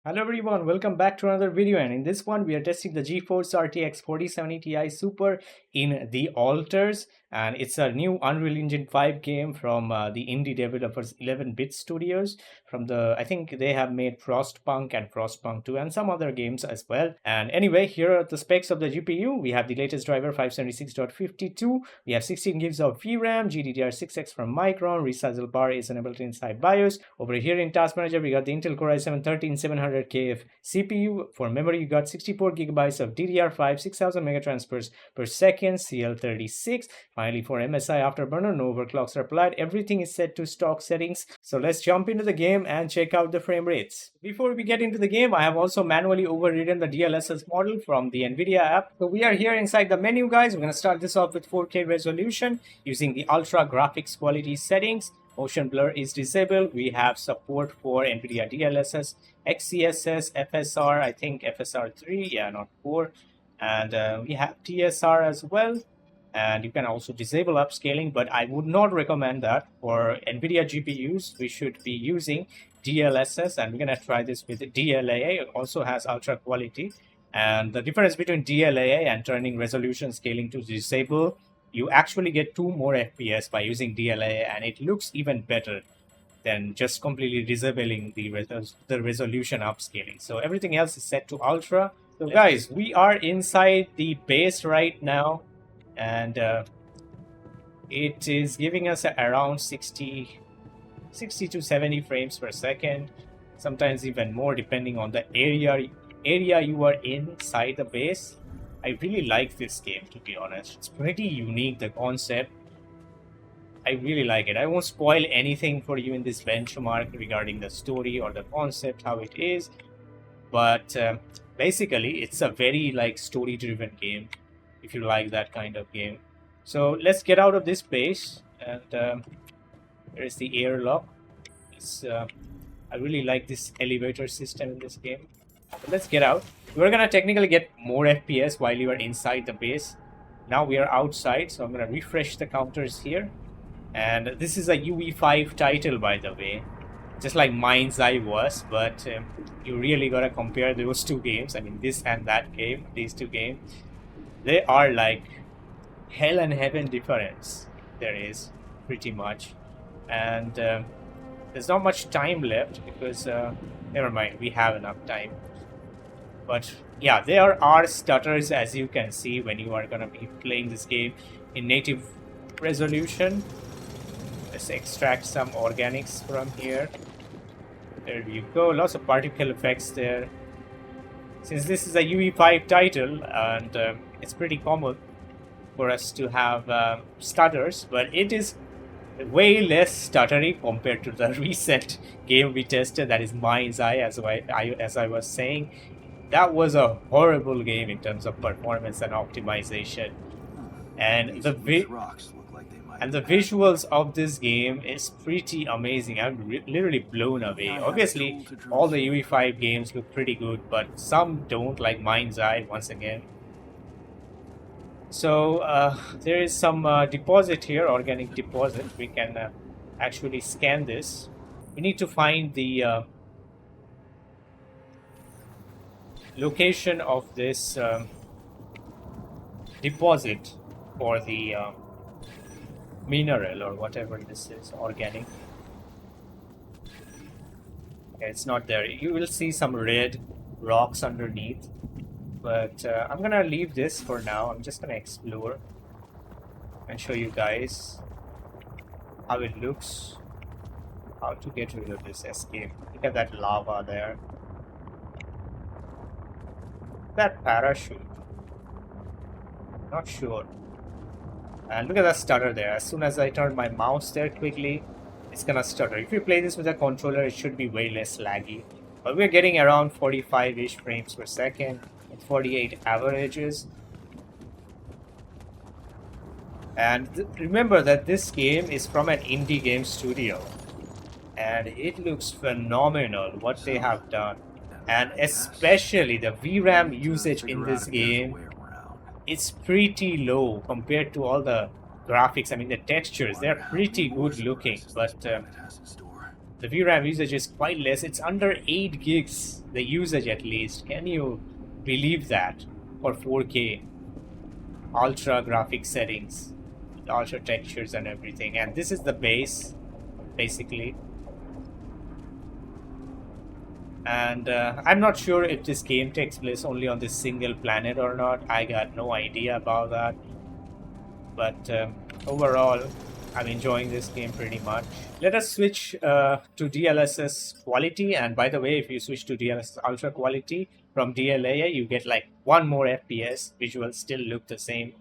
Hello everyone, welcome back to another video, and in this one we are testing the GeForce RTX 4070 Ti Super in the alters, and it's a new Unreal Engine 5 game from the indie developers 11-bit studios. From the I think they have made Frostpunk and Frostpunk 2 and some other games as well. And anyway, here are the specs of the GPU. We have the latest driver 576.52, we have 16 gigs of VRAM, GDDR6X from Micron, resizable bar is enabled inside BIOS. Over here in Task Manager we got the Intel Core i7-13700KF CPU. For memory, you got 64 gigabytes of DDR5, 6000 megatransfers per second, CL36. Finally, for MSI Afterburner, no overclocks are applied. Everything is set to stock settings. So let's jump into the game and check out the frame rates. Before we get into the game, I have also manually overridden the DLSS model from the NVIDIA app. So we are here inside the menu, guys. We're going to start this off with 4K resolution using the ultra graphics quality settings. Motion blur is disabled. We have support for NVIDIA DLSS, XeSS, FSR, I think FSR 3, yeah, not 4. And we have TSR as well. And you can also disable upscaling, but I would not recommend that. For NVIDIA GPUs, we should be using DLSS, and we're going to try this with DLAA. It also has ultra quality. And the difference between DLAA and turning resolution scaling to disable, you actually get 2 more FPS by using DLAA, and it looks even better than just completely disabling the resolution upscaling. So everything else is set to ultra. So guys, we are inside the base right now, and it is giving us around 60 to 70 frames per second, sometimes even more depending on the area you are inside the base. I really like this game, to be honest. It's pretty unique, the concept. I really like it. I won't spoil anything for you in this benchmark regarding the story or the concept, how it is. But basically, it's a very story-driven game, if you like that kind of game. So let's get out of this base. And there is the airlock. I really like this elevator system in this game. Let's get out. We're gonna technically get more FPS while you are inside the base. Now we are outside, so I'm gonna refresh the counters here. And this is a UE5 title, by the way, just like Mind's Eye was, but you really gotta compare those two games. I mean, this and that game, these two games, they are like hell and heaven difference. There is pretty much, and there's not much time left because never mind, we have enough time. But yeah, there are stutters, as you can see, when you are gonna be playing this game in native resolution. Let's extract some organics from here. There you go, lots of particle effects there. Since this is a UE5 title, and it's pretty common for us to have stutters, but it is way less stuttery compared to the recent game we tested, that is Mind's Eye, as I was saying. That was a horrible game in terms of performance and optimization. And the visuals of this game is pretty amazing. I'm literally blown away. Obviously, all the UE5 games look pretty good, but some don't, like Mind's Eye, once again. So there is some deposit here, organic deposit. We can actually scan this. We need to find the location of this deposit for the mineral or whatever this is, organic. Okay, it's not there. You will see some red rocks underneath, but I'm gonna leave this for now. I'm just gonna explore and show you guys how it looks, how to get rid of this escape. Look at that lava there. That parachute, not sure. And look at that stutter there. As soon as I turn my mouse there quickly, it's gonna stutter. If you play this with a controller, it should be way less laggy. But we're getting around 45-ish frames per second with 48 averages. And remember that this game is from an indie game studio, and it looks phenomenal what they have done. And especially the VRAM usage in this game, it's pretty low compared to all the graphics. I mean, the textures, they're pretty good looking, but The VRAM usage is quite less. It's under 8 gigs, the usage at least. Can you believe that? For 4K, ultra graphic settings, ultra textures and everything. And this is the base, basically. And I'm not sure if this game takes place only on this single planet or not. I got no idea about that. But overall, I'm enjoying this game pretty much. Let us switch to DLSS quality. And by the way, if you switch to DLSS ultra quality from DLAA, you get like 1 more FPS. Visuals still look the same.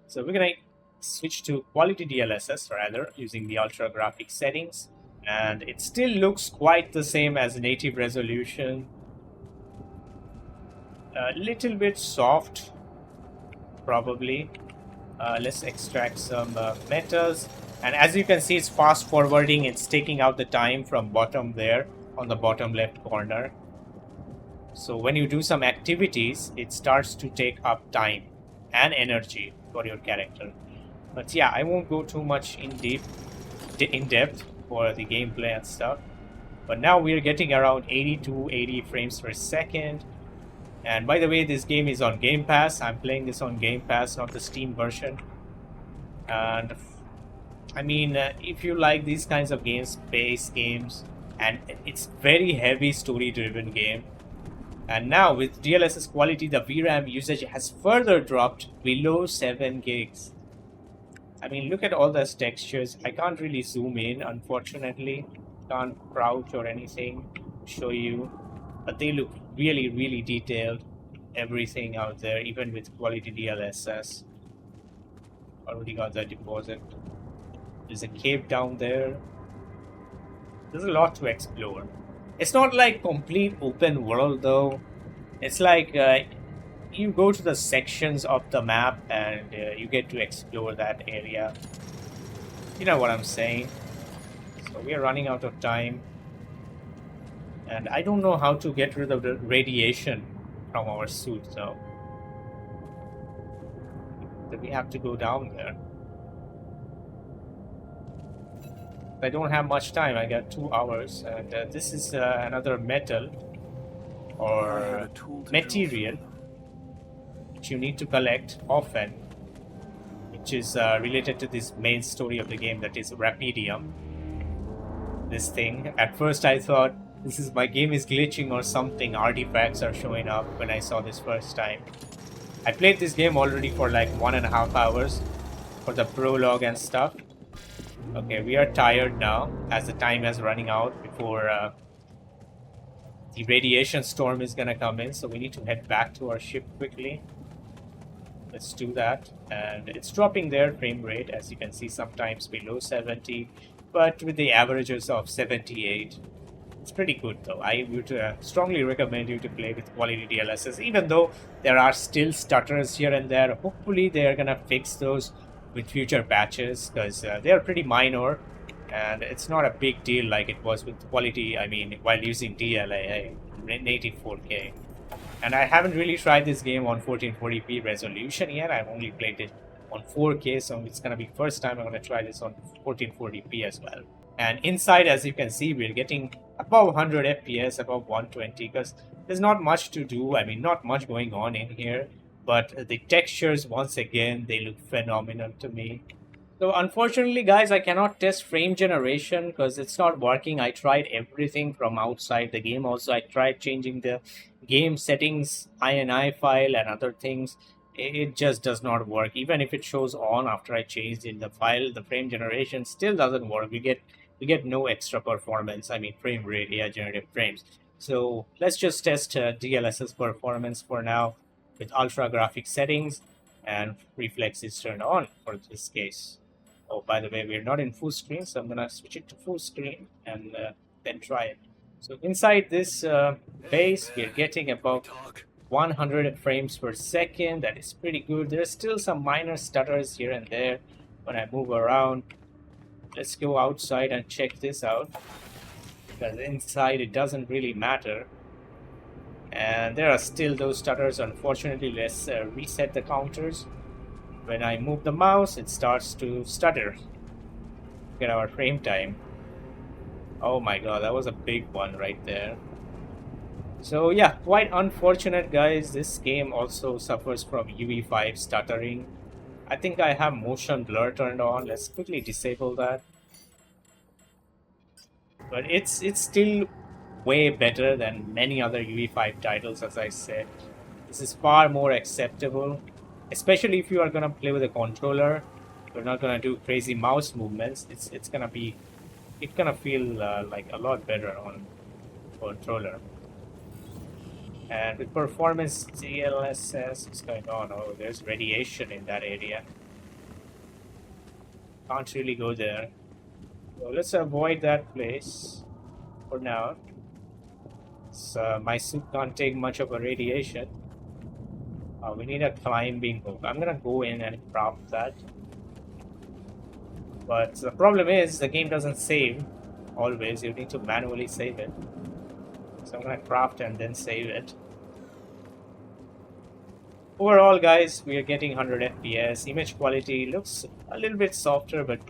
So we're gonna switch to quality DLSS rather, using the ultra graphic settings. And it still looks quite the same as native resolution. A little bit soft, probably. Let's extract some metals. And as you can see, it's fast forwarding. It's taking out the time from bottom there on the bottom left corner. So when you do some activities, it starts to take up time and energy for your character. But yeah, I won't go too much in depth for the gameplay and stuff. But now we're getting around 80 to 80 frames per second. And by the way, this game is on Game Pass. I'm playing this on Game Pass, not the Steam version. And I mean, if you like these kinds of games, space games, and it's very heavy story-driven game. And now with DLSS quality, the VRAM usage has further dropped below 7 gigs. I mean, look at all those textures. I can't really zoom in, unfortunately. Can't crouch or anything to show you. But they look really, really detailed. Everything out there, even with quality DLSS. Already got that deposit. There's a cave down there. There's a lot to explore. It's not like complete open world though. It's like you go to the sections of the map and you get to explore that area. You know what I'm saying? So we are running out of time. And I don't know how to get rid of the radiation from our suit though. So we have to go down there. I don't have much time. I got 2 hours, and this is another metal or material which you need to collect often, which is related to this main story of the game, that is Rapidium. This thing. At first I thought my game is glitching or something. Artifacts are showing up when I saw this first time. I played this game already for like 1.5 hours for the prologue and stuff. Okay, we are tired now as the time is running out before the radiation storm is gonna come in, so we need to head back to our ship quickly. Let's do that. And it's dropping their frame rate, as you can see, sometimes below 70, but with the averages of 78. It's pretty good though. I would strongly recommend you to play with quality DLSS, even though there are still stutters here and there. Hopefully they are gonna fix those with future patches, because they are pretty minor and it's not a big deal like it was with quality, I mean, while using DLAA, native 4K. And I haven't really tried this game on 1440p resolution yet. I've only played it on 4K, so it's gonna be first time I'm gonna try this on 1440p as well. And inside, as you can see, we're getting above 100 FPS, above 120, because there's not much to do. I mean, not much going on in here. But the textures, once again, they look phenomenal to me. So unfortunately, guys, I cannot test frame generation because it's not working. I tried everything from outside the game. Also, I tried changing the game settings, INI file and other things. It just does not work. Even if it shows on after I changed in the file, the frame generation still doesn't work. We get no extra performance. I mean, frame rate, yeah, generated frames. So let's just test DLSS performance for now with ultra graphic settings, and reflex is turned on for this case. Oh, by the way, we're not in full screen, so I'm gonna switch it to full screen and then try it. So inside this base, we're getting about 100 frames per second. That is pretty good. There's still some minor stutters here and there when I move around. Let's go outside and check this out, because inside it doesn't really matter. And there are still those stutters, unfortunately. Let's reset the counters. When I move the mouse, it starts to stutter. Get our frame time. Oh my god, that was a big one right there. So yeah, quite unfortunate guys. This game also suffers from UE5 stuttering. I think I have motion blur turned on. Let's quickly disable that. But it's still way better than many other UE5 titles, as I said. This is far more acceptable, especially if you are gonna play with a controller. You're not gonna do crazy mouse movements. It's gonna feel like a lot better on controller. And with performance DLSS, what's going on? Oh, there's radiation in that area. Can't really go there. So let's avoid that place for now. My suit can't take much of a radiation. We need a climbing hook. I'm gonna go in and craft that. But the problem is the game doesn't save always. You need to manually save it. So I'm gonna craft and then save it. Overall, guys, we are getting 100 FPS. Image quality looks a little bit softer, but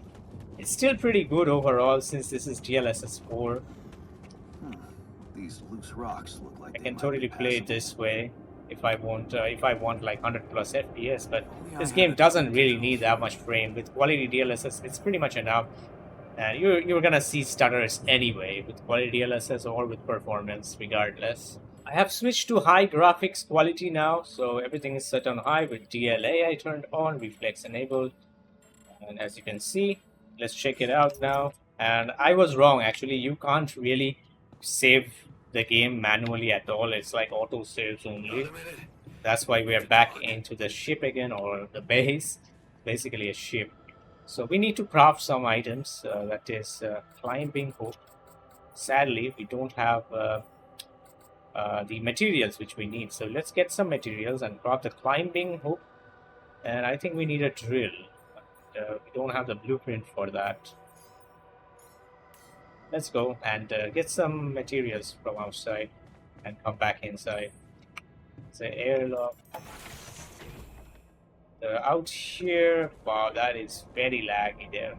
it's still pretty good overall since this is DLSS 4. These loose rocks look like I can totally play it this way if I want like 100 plus FPS, but this game doesn't really need that much frame. With quality DLSS, it's pretty much enough. And you're gonna see stutters anyway with quality DLSS or with performance, regardless. I have switched to high graphics quality now, so everything is set on high with DLAA turned on, reflex enabled. And as you can see, let's check it out now. And I was wrong, actually. You can't really save the game manually at all. It's like auto saves only. That's why we are back into the ship again, or the base, basically a ship. So we need to craft some items. That is climbing hook. Sadly, we don't have the materials which we need. So let's get some materials and craft the climbing hook. And I think we need a drill. We don't have the blueprint for that. Let's go and get some materials from outside and come back inside. It's an airlock. Out here, wow, that is very laggy there.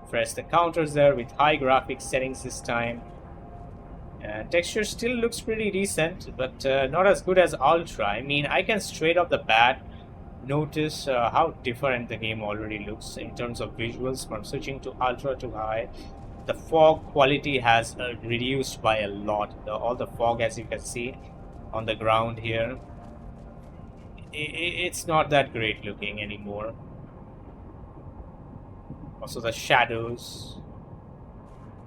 Press the counters there with high graphics settings this time. Texture still looks pretty decent, but not as good as Ultra. I mean, I can straight off the bat notice how different the game already looks in terms of visuals from switching to Ultra to high. The fog quality has reduced by a lot. All the fog, as you can see on the ground here, it's not that great looking anymore. Also the shadows,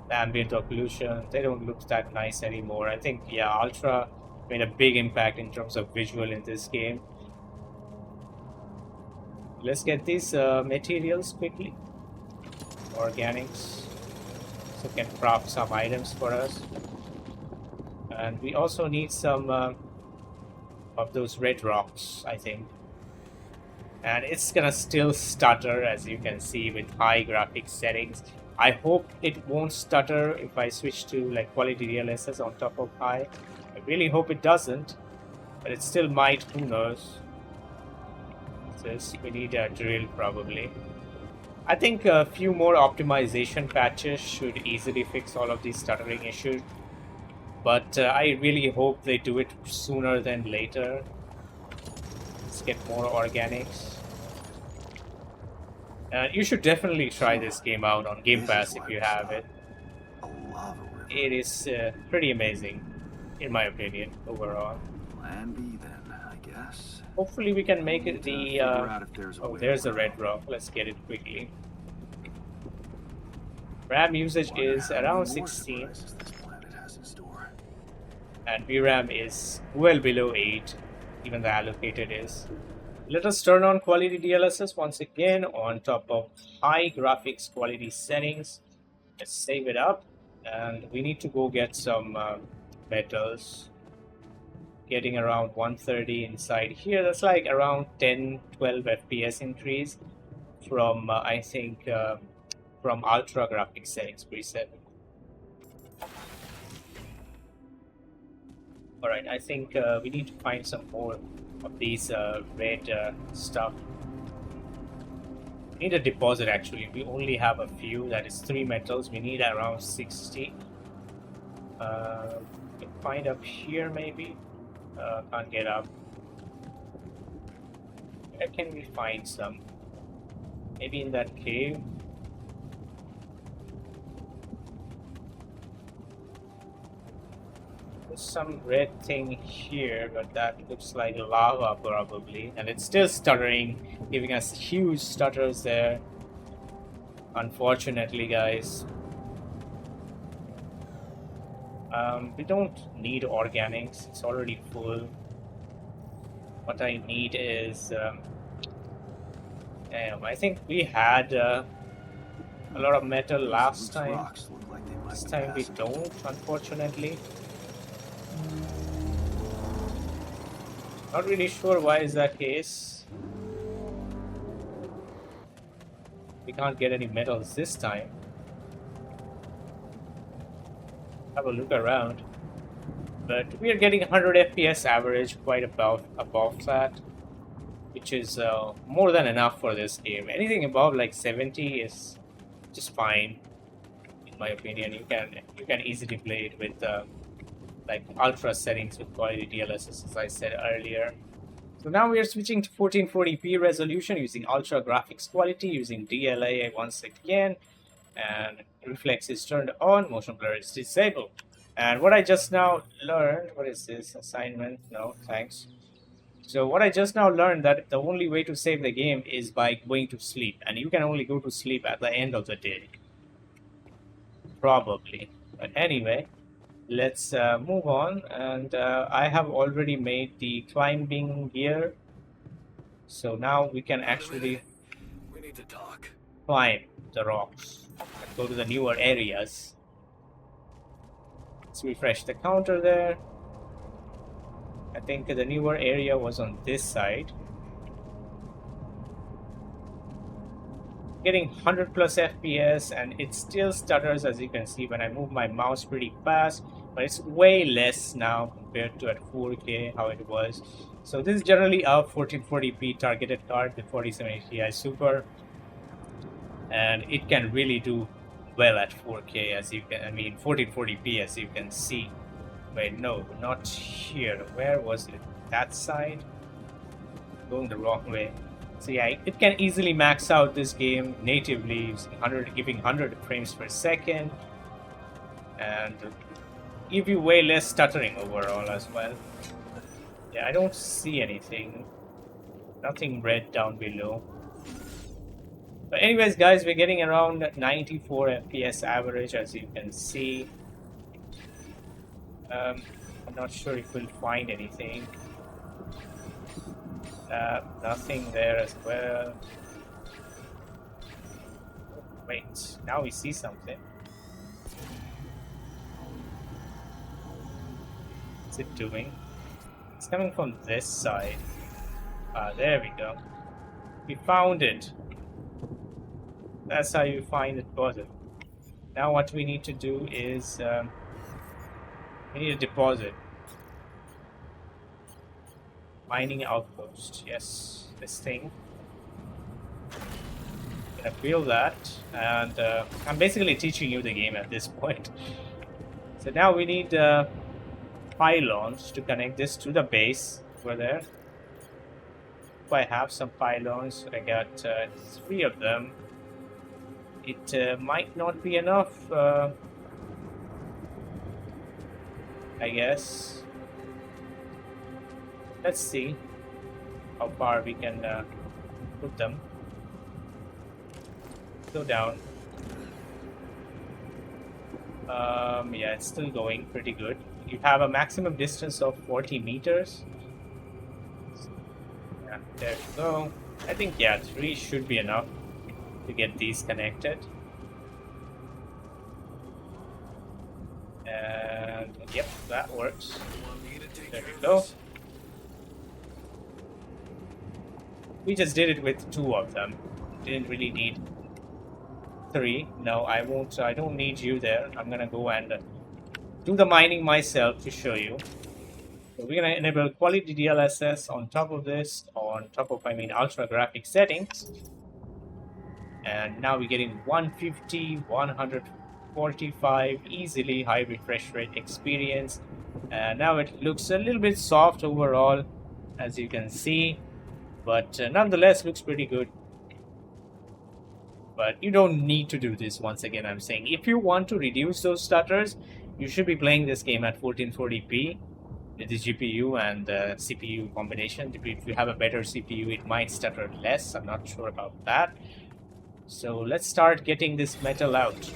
the ambient occlusion, they don't look that nice anymore. I think, yeah, Ultra made a big impact in terms of visual in this game. Let's get these materials quickly. Organics. So can craft some items for us. And we also need some of those red rocks, I think. And it's gonna still stutter, as you can see, with high graphics settings. I hope it won't stutter if I switch to like quality DLSS on top of high. I really hope it doesn't, but it still might, who knows. We need a drill probably. I think a few more optimization patches should easily fix all of these stuttering issues. But I really hope they do it sooner than later. Let's get more organics. You should definitely try this game out on Game Pass if you have it. It is pretty amazing, in my opinion, overall. Plan B then, I guess. Hopefully we can make it the... oh, there's a red rock. Let's get it quickly. RAM usage is around 16. And VRAM is well below 8. Even the allocated is. Let us turn on quality DLSS once again on top of high graphics quality settings. Let's save it up. And we need to go get some metals. Getting around 130 inside here. That's like around 10-12 FPS increase from I think from ultra graphics settings preset. Alright, I think we need to find some more of these red stuff. Need a deposit actually. We only have a few, that is 3 metals. We need around 60. We can find up here maybe. Can't get up. Where can we find some? Maybe in that cave. There's some red thing here, but that looks like lava probably. And it's still stuttering, giving us huge stutters there. Unfortunately, guys. We don't need organics, it's already full. What I need is... damn, I think we had a lot of metal last time. This time we don't, unfortunately. Not really sure why is that case. We can't get any metals this time. Have a look around. But we are getting 100 FPS average, quite above that, which is more than enough for this game. Anything above like 70 is just fine, in my opinion. You can easily play it with like ultra settings with quality DLSS, as I said earlier. So now we are switching to 1440p resolution using ultra graphics quality, using DLAA once again, and reflex is turned on, motion blur is disabled. And what I just now learned, what is this assignment? No, thanks. So what I just now learned, that the only way to save the game is by going to sleep, and you can only go to sleep at the end of the day, probably. But anyway, let's move on. And I have already made the climbing gear, so now we can actually climb the rocks and go to the newer areas. Let's refresh the counter there. I think the newer area was on this side. Getting 100 plus FPS, and it still stutters, as you can see when I move my mouse pretty fast, but it's way less now compared to at 4K how it was. So this is generally a 1440p targeted card, the 4070 Ti Super, and it can really do well at 4K, as you can, 1440p, as you can see. Wait, no, not here. Where was it? That side? Going the wrong way. So yeah, it can easily max out this game natively, using giving 100 frames per second, and give you way less stuttering overall as well. Yeah, I don't see anything. Nothing red down below. But anyways, guys, we're getting around 94 FPS average, as you can see. I'm not sure if we'll find anything. Nothing there as well. Wait, now we see something. What's it doing? It's coming from this side. There we go. We found it. That's how you find it positive. Now what we need to do is we need a deposit. Mining outpost. Yes, this thing. I'm gonna build that, and I'm basically teaching you the game at this point. So now we need pylons to connect this to the base over there. If I have some pylons, I got 3 of them. It might not be enough, I guess. Let's see how far we can put them. Go down. Yeah, it's still going pretty good. You have a maximum distance of 40 meters. Yeah, there we go. I think, yeah, 3 should be enough to get these connected. And yep, that works. There we go. We just did it with 2 of them. Didn't really need 3. No, I won't. I don't need you there. I'm gonna go and do the mining myself to show you. So we're gonna enable quality DLSS on top of this, on top of ultra graphic settings. And now we're getting 150, 145 easily high refresh rate experience. And now it looks a little bit soft overall, as you can see, but nonetheless looks pretty good. But you don't need to do this. Once again, I'm saying if you want to reduce those stutters, you should be playing this game at 1440p with the GPU and the CPU combination. If you have a better CPU, it might stutter less. I'm not sure about that. So let's start getting this metal out.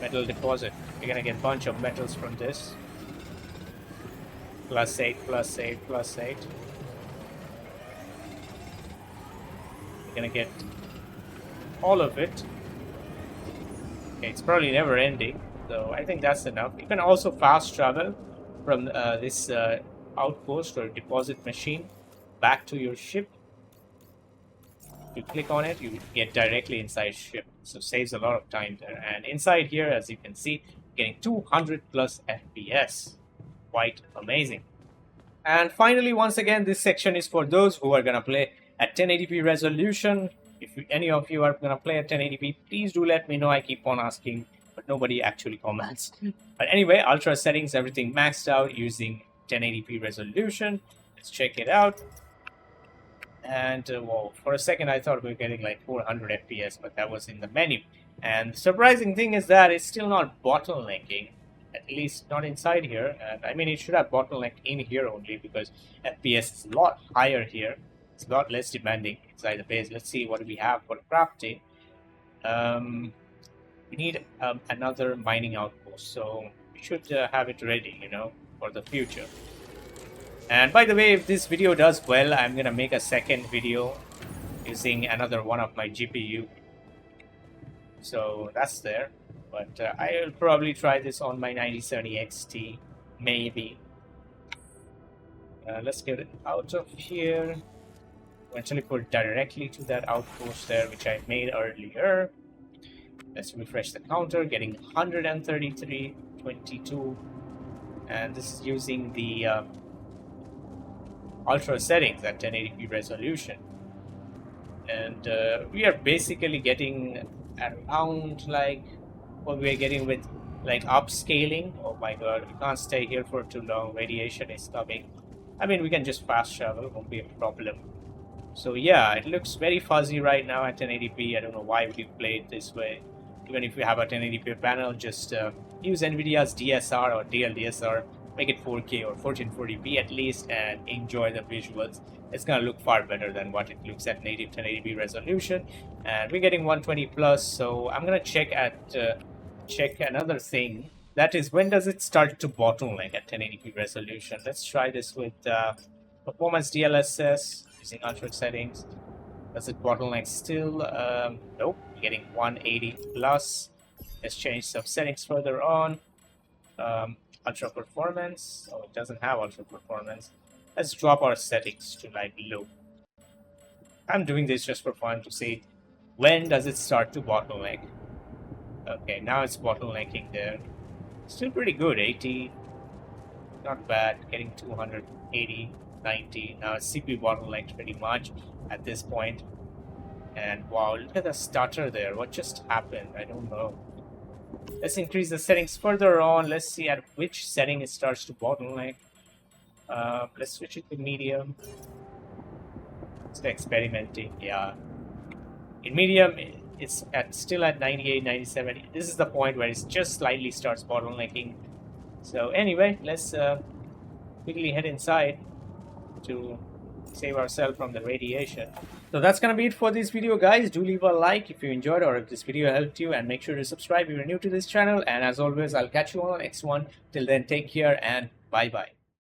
Metal deposit. We're gonna get a bunch of metals from this. +8, +8, +8. We're gonna get all of it. Okay, it's probably never ending, so I think that's enough. You can also fast travel from this outpost or deposit machine back to your ship. If you click on it, you get directly inside ship, so saves a lot of time there. And inside here, as you can see, getting 200 plus FPS. Quite amazing. And finally, once again, this section is for those who are gonna play at 1080p resolution. If any of you are gonna play at 1080p, please do let me know. I keep on asking, but nobody actually comments. But anyway, ultra settings, everything maxed out using 1080p resolution. Let's check it out. And well, for a second I thought we were getting like 400 FPS, but that was in the menu. And the surprising thing is that it's still not bottlenecking, at least not inside here. And I mean, it should have bottleneck in here only, because FPS is a lot higher here. It's a lot less demanding inside the base. Let's see what we have for crafting. We need another mining outpost, so we should have it ready, you know, for the future. And by the way, if this video does well, I'm gonna make a second video using another one of my GPU. So that's there. But I'll probably try this on my 9070 XT, maybe. Let's get it out of here. Eventually put directly to that outpost there, which I made earlier. Let's refresh the counter, getting 133, 22. And this is using the ultra settings at 1080p resolution. And we are basically getting around like what we're getting with like upscaling. Oh my god, we can't stay here for too long. Radiation is coming. I mean, we can just fast travel, won't be a problem. So yeah, it looks very fuzzy right now at 1080p. I don't know why we play it this way. Even if you have a 1080p panel, just use NVIDIA's DSR or DLSR, make it 4K or 1440p at least, and enjoy the visuals. It's gonna look far better than what it looks at native 1080p resolution. And we're getting 120 plus, so I'm gonna check another thing. That is, when does it start to bottleneck at 1080p resolution? Let's try this with performance DLSS using ultra settings. Does it bottleneck still? Nope. We're getting 180 plus. Let's change some settings further on. Ultra performance. Oh, it doesn't have ultra performance. Let's drop our settings to like low. I'm doing this just for fun to see when does it start to bottleneck. Okay, now it's bottlenecking there. Still pretty good, 80. Not bad. Getting 280, 90. Now it's CPU bottlenecked pretty much at this point. And wow, look at the stutter there. What just happened? I don't know. Let's increase the settings further on. Let's see at which setting it starts to bottleneck. Let's switch it to medium. It's experimenting. Yeah. In medium, it's still at 98, 97. This is the point where it just slightly starts bottlenecking. So anyway, let's quickly head inside to save ourselves from the radiation. So that's gonna be it for this video, guys. Do leave a like if you enjoyed or if this video helped you, and make sure to subscribe if you're new to this channel. And as always, I'll catch you on the next one. Till then, take care and bye bye.